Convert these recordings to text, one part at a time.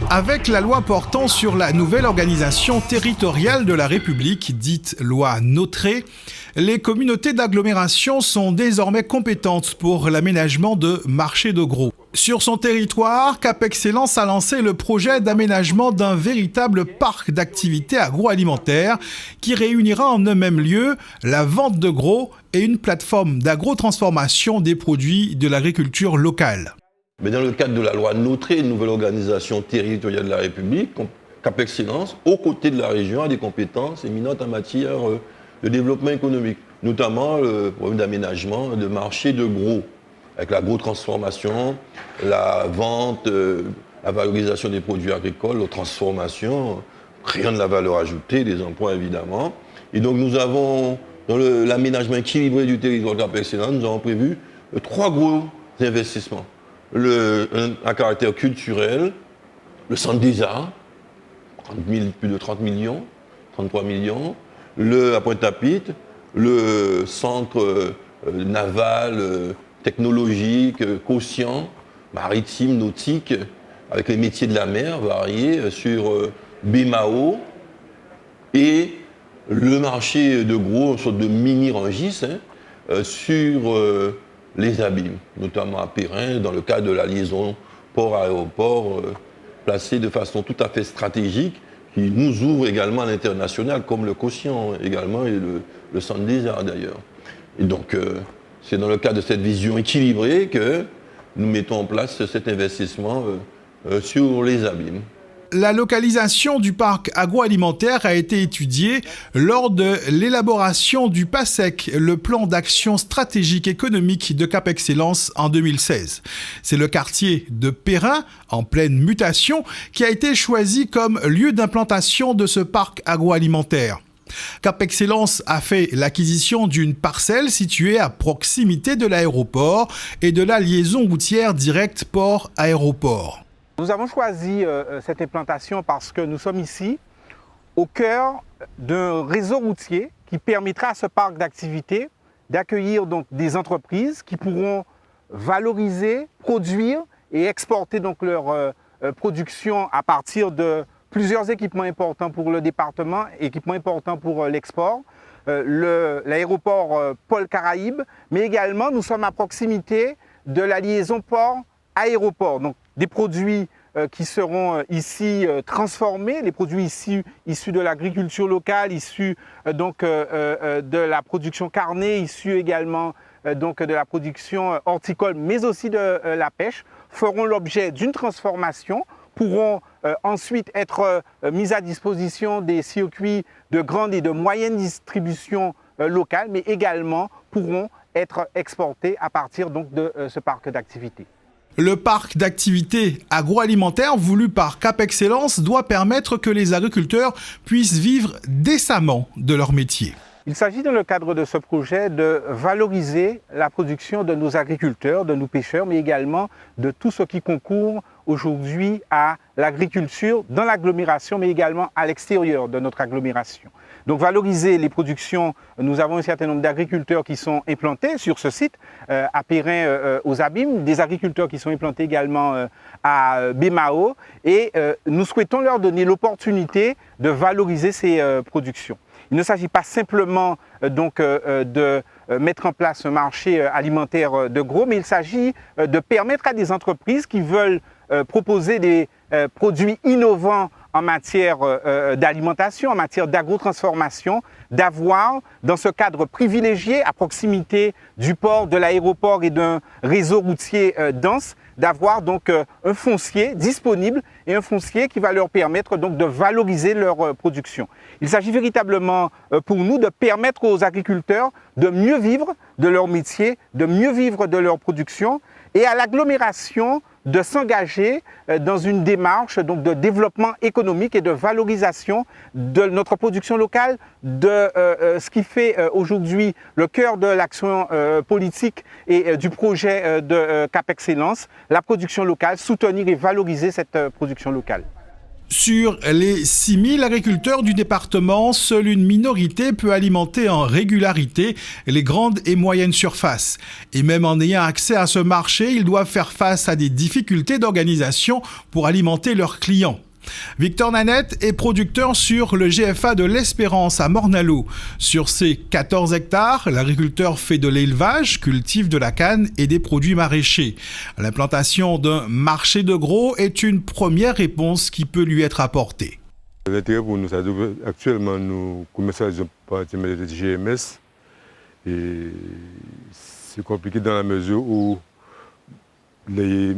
Avec la loi portant sur la nouvelle organisation territoriale de la République, dite loi NOTRe, les communautés d'agglomération sont désormais compétentes pour l'aménagement de marchés de gros. Sur son territoire, Cap Excellence a lancé le projet d'aménagement d'un véritable parc d'activités agroalimentaires qui réunira en un même lieu la vente de gros et une plateforme d'agrotransformation des produits de l'agriculture locale. Mais dans le cadre de la loi NOTRe, une nouvelle organisation territoriale de la République, Cap Excellence, aux côtés de la région, a des compétences éminentes en matière de développement économique, notamment le problème d'aménagement de marchés de gros, avec l'agrotransformation, la vente, la valorisation des produits agricoles, la transformation, créant de la valeur ajoutée, des emplois évidemment. Et donc nous avons, dans l'aménagement équilibré du territoire de Cap Excellence, nous avons prévu 3 gros investissements. Un caractère culturel, le centre des arts, plus de 30 millions, 33 millions, à Pointe-à-Pitre, le centre naval, technologique, quotient, maritime, nautique, avec les métiers de la mer variés sur BMAO, et le marché de gros, une sorte de mini-Rungis, sur les abîmes, notamment à Perrin, dans le cadre de la liaison port-aéroport, placée de façon tout à fait stratégique, qui nous ouvre également à l'international, comme le quotient également, et le centre des arts d'ailleurs. Et donc, c'est dans le cadre de cette vision équilibrée que nous mettons en place cet investissement sur les abîmes. La localisation du parc agroalimentaire a été étudiée lors de l'élaboration du PASEC, le plan d'action stratégique économique de Cap Excellence en 2016. C'est le quartier de Perrin, en pleine mutation, qui a été choisi comme lieu d'implantation de ce parc agroalimentaire. Cap Excellence a fait l'acquisition d'une parcelle située à proximité de l'aéroport et de la liaison routière directe port-aéroport. Nous avons choisi cette implantation parce que nous sommes ici au cœur d'un réseau routier qui permettra à ce parc d'activités d'accueillir donc des entreprises qui pourront valoriser, produire et exporter donc leur production à partir de plusieurs équipements importants pour le département, équipements importants pour l'export, l'aéroport Paul Caraïbes, mais également nous sommes à proximité de la liaison port-aéroport. Donc, des produits qui seront ici transformés, les produits issus de l'agriculture locale, issus de la production carnée, issus également de la production horticole, mais aussi de la pêche, feront l'objet d'une transformation, pourront ensuite être mis à disposition des circuits de grande et de moyenne distribution locale, mais également pourront être exportés à partir donc de ce parc d'activités. Le parc d'activités agroalimentaires voulu par Cap Excellence doit permettre que les agriculteurs puissent vivre décemment de leur métier. Il s'agit dans le cadre de ce projet de valoriser la production de nos agriculteurs, de nos pêcheurs, mais également de tout ce qui concourt aujourd'hui à l'agriculture dans l'agglomération, mais également à l'extérieur de notre agglomération. Donc valoriser les productions, nous avons un certain nombre d'agriculteurs qui sont implantés sur ce site, à Perrin aux Abîmes, des agriculteurs qui sont implantés également à BMAO, et nous souhaitons leur donner l'opportunité de valoriser ces productions. Il ne s'agit pas simplement de mettre en place un marché alimentaire de gros, mais il s'agit de permettre à des entreprises qui veulent proposer des produits innovants en matière d'alimentation, en matière d'agrotransformation, d'avoir dans ce cadre privilégié à proximité du port, de l'aéroport et d'un réseau routier dense, d'avoir donc un foncier disponible et un foncier qui va leur permettre donc de valoriser leur production. Il s'agit véritablement pour nous de permettre aux agriculteurs de mieux vivre, de leur métier, de mieux vivre de leur production, et à l'agglomération de s'engager dans une démarche donc, de développement économique et de valorisation de notre production locale, de ce qui fait aujourd'hui le cœur de l'action politique et du projet de Cap Excellence, la production locale, soutenir et valoriser cette production locale. Sur les 6000 agriculteurs du département, seule une minorité peut alimenter en régularité les grandes et moyennes surfaces. Et même en ayant accès à ce marché, ils doivent faire face à des difficultés d'organisation pour alimenter leurs clients. Victor Nanette est producteur sur le GFA de l'Espérance à Morne-à-l'Eau. Sur ses 14 hectares, l'agriculteur fait de l'élevage, cultive de la canne et des produits maraîchers. L'implantation d'un marché de gros est une première réponse qui peut lui être apportée. L'intérêt pour nous, c'est actuellement nous commercialisons par intermédiaire de GMS et c'est compliqué dans la mesure où les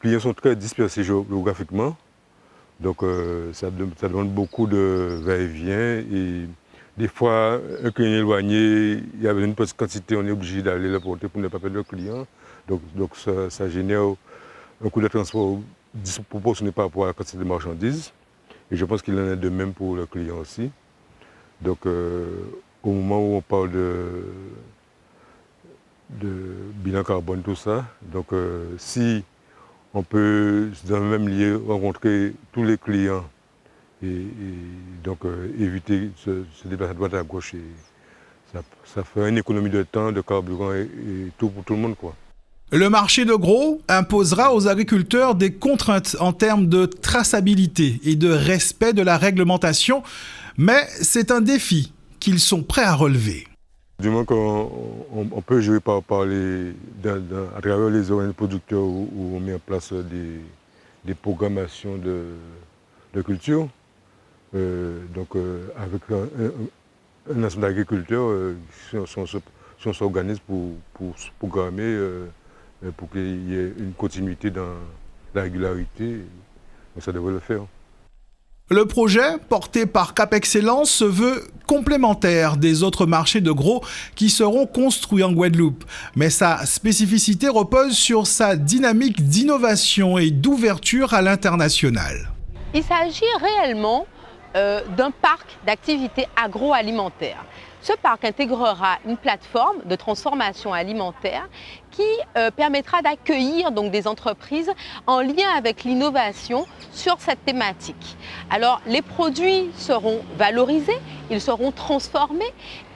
clients sont très dispersés géographiquement. Donc ça demande beaucoup de va-et-vient et des fois, un client éloigné, il y avait une petite quantité, on est obligé d'aller le porter pour ne pas perdre le client. Donc ça génère un coût de transport disproportionné par rapport à la quantité de marchandises. Et je pense qu'il en est de même pour le client aussi. Donc au moment où on parle de bilan carbone, tout ça, donc si on peut, dans le même lieu, rencontrer tous les clients et donc éviter ce déplacement à droite à gauche. Et ça fait une économie de temps, de carburant et tout pour tout le monde, quoi. Le marché de gros imposera aux agriculteurs des contraintes en termes de traçabilité et de respect de la réglementation, mais c'est un défi qu'ils sont prêts à relever. Du moins qu'on peut jouer à travers les organismes producteurs où on met en place des programmations de culture. Avec un ensemble d'agriculteurs, si on s'organise pour se programmer, pour qu'il y ait une continuité dans la régularité, ça devrait le faire. Le projet, porté par Cap Excellence, se veut complémentaire des autres marchés de gros qui seront construits en Guadeloupe. Mais sa spécificité repose sur sa dynamique d'innovation et d'ouverture à l'international. Il s'agit réellement d'un parc d'activités agroalimentaires. Ce parc intégrera une plateforme de transformation alimentaire qui permettra d'accueillir donc des entreprises en lien avec l'innovation sur cette thématique. Alors les produits seront valorisés, ils seront transformés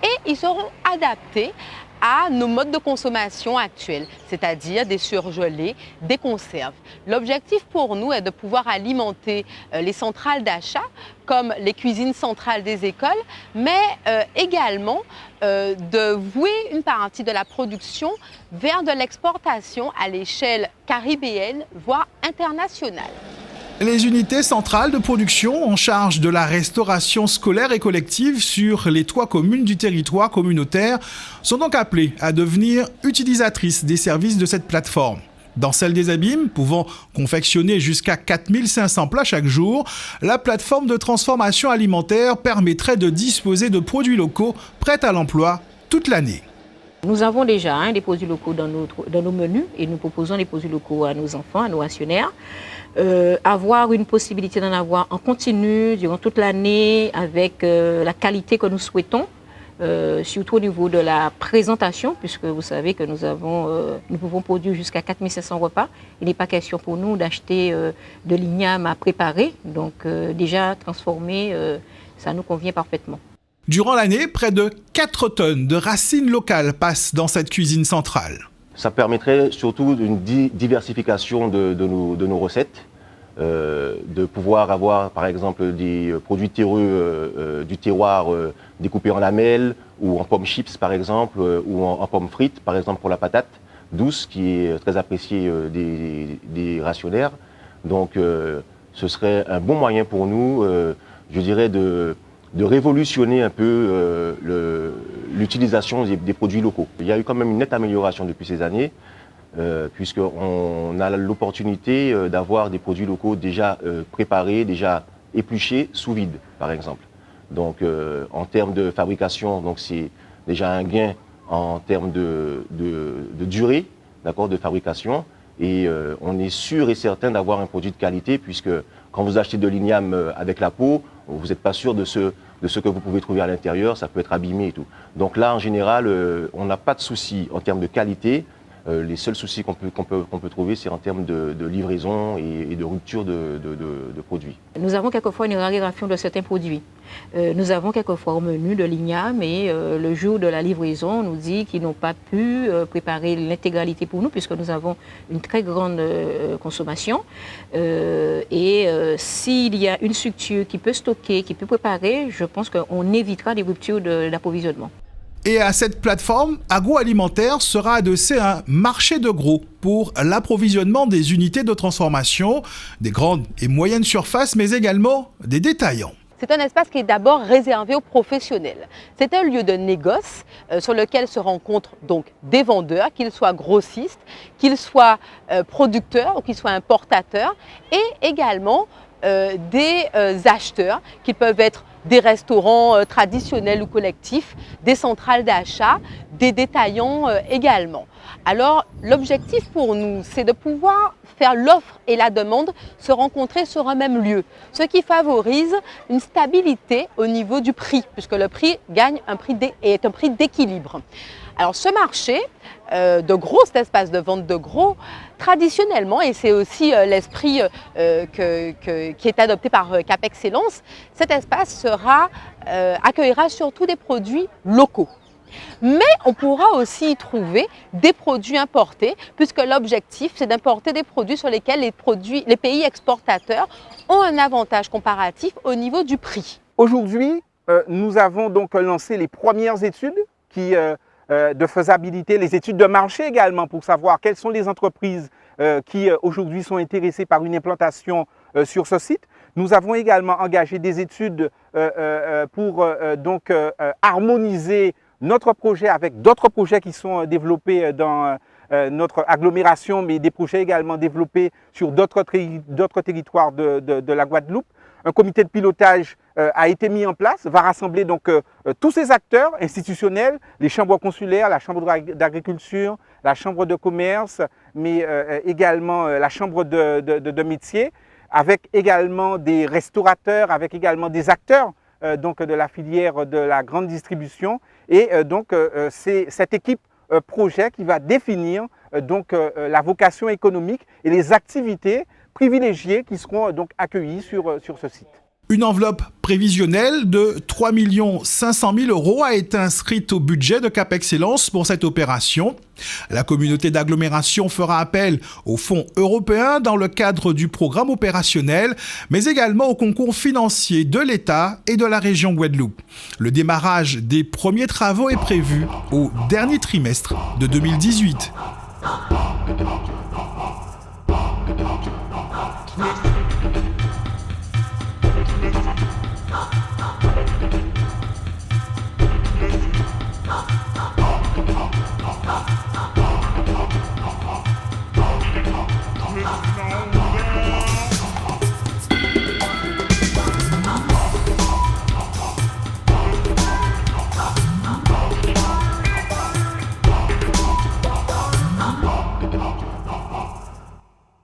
et ils seront adaptés à nos modes de consommation actuels, c'est-à-dire des surgelés, des conserves. L'objectif pour nous est de pouvoir alimenter les centrales d'achat, comme les cuisines centrales des écoles, mais également de vouer une partie de la production vers de l'exportation à l'échelle caribéenne, voire internationale. Les unités centrales de production en charge de la restauration scolaire et collective sur les 3 communes du territoire communautaire sont donc appelées à devenir utilisatrices des services de cette plateforme. Dans celle des Abîmes, pouvant confectionner jusqu'à 4500 plats chaque jour, la plateforme de transformation alimentaire permettrait de disposer de produits locaux prêts à l'emploi toute l'année. Nous avons déjà des produits locaux dans nos menus et nous proposons des produits locaux à nos enfants, à nos actionnaires. Avoir une possibilité d'en avoir en continu durant toute l'année avec la qualité que nous souhaitons, surtout au niveau de la présentation, puisque vous savez que nous pouvons produire jusqu'à 4500 repas. Il n'est pas question pour nous d'acheter de l'igname à préparer, donc déjà transformé, ça nous convient parfaitement. Durant l'année, près de 4 tonnes de racines locales passent dans cette cuisine centrale. Ça permettrait surtout une diversification de nos recettes, de pouvoir avoir par exemple des produits terreux du terroir découpés en lamelles ou en pommes chips par exemple, ou en pommes frites par exemple pour la patate douce qui est très appréciée des rationnaires. Donc ce serait un bon moyen pour nous, je dirais, de révolutionner un peu l'utilisation des produits locaux. Il y a eu quand même une nette amélioration depuis ces années, puisqu'on a l'opportunité d'avoir des produits locaux déjà préparés, déjà épluchés, sous vide, par exemple. Donc, en termes de fabrication, c'est déjà un gain en termes de durée, d'accord, de fabrication. Et on est sûr et certain d'avoir un produit de qualité, puisque quand vous achetez de l'igname avec la peau, vous n'êtes pas sûr de ce que vous pouvez trouver à l'intérieur, ça peut être abîmé et tout. Donc là, en général, on n'a pas de souci en termes de qualité. Les seuls soucis qu'on peut trouver, c'est en termes de livraison et de rupture de produits. Nous avons quelquefois une raréfaction de certains produits. Nous avons quelquefois au menu de l'igname et le jour de la livraison, on nous dit qu'ils n'ont pas pu préparer l'intégralité pour nous puisque nous avons une très grande consommation. S'il y a une structure qui peut stocker, qui peut préparer, je pense qu'on évitera des ruptures d'approvisionnement. Et à cette plateforme, agroalimentaire sera adossé un marché de gros pour l'approvisionnement des unités de transformation, des grandes et moyennes surfaces, mais également des détaillants. C'est un espace qui est d'abord réservé aux professionnels. C'est un lieu de négoce sur lequel se rencontrent donc des vendeurs, qu'ils soient grossistes, qu'ils soient producteurs ou qu'ils soient importateurs, et également des acheteurs qui peuvent être des restaurants traditionnels ou collectifs, des centrales d'achat, des détaillants également. Alors l'objectif pour nous, c'est de pouvoir faire l'offre et la demande se rencontrer sur un même lieu, ce qui favorise une stabilité au niveau du prix, puisque le prix est un prix d'équilibre. Alors ce marché de gros, cet espace de vente de gros, traditionnellement, et c'est aussi l'esprit qui est adopté par Cap Excellence, cet espace accueillera surtout des produits locaux. Mais on pourra aussi y trouver des produits importés, puisque l'objectif, c'est d'importer des produits sur lesquels les pays exportateurs ont un avantage comparatif au niveau du prix. Aujourd'hui, nous avons donc lancé les premières études de faisabilité, les études de marché également, pour savoir quelles sont les entreprises qui aujourd'hui sont intéressées par une implantation sur ce site. Nous avons également engagé des études pour harmoniser notre projet avec d'autres projets qui sont développés dans notre agglomération, mais des projets également développés sur d'autres territoires de la Guadeloupe. Un comité de pilotage a été mis en place, va rassembler donc tous ces acteurs institutionnels, les chambres consulaires, la chambre d'agriculture, la chambre de commerce, mais également la chambre de métier, avec également des restaurateurs, avec également des acteurs donc de la filière de la grande distribution. Et c'est cette équipe projet qui va définir la vocation économique et les activités privilégiées qui seront donc accueillies sur ce site. Une enveloppe prévisionnelle de 3 500 000 € a été inscrite au budget de Cap Excellence pour cette opération. La communauté d'agglomération fera appel aux fonds européens dans le cadre du programme opérationnel, mais également au concours financier de l'État et de la région Guadeloupe. Le démarrage des premiers travaux est prévu au dernier trimestre de 2018. No.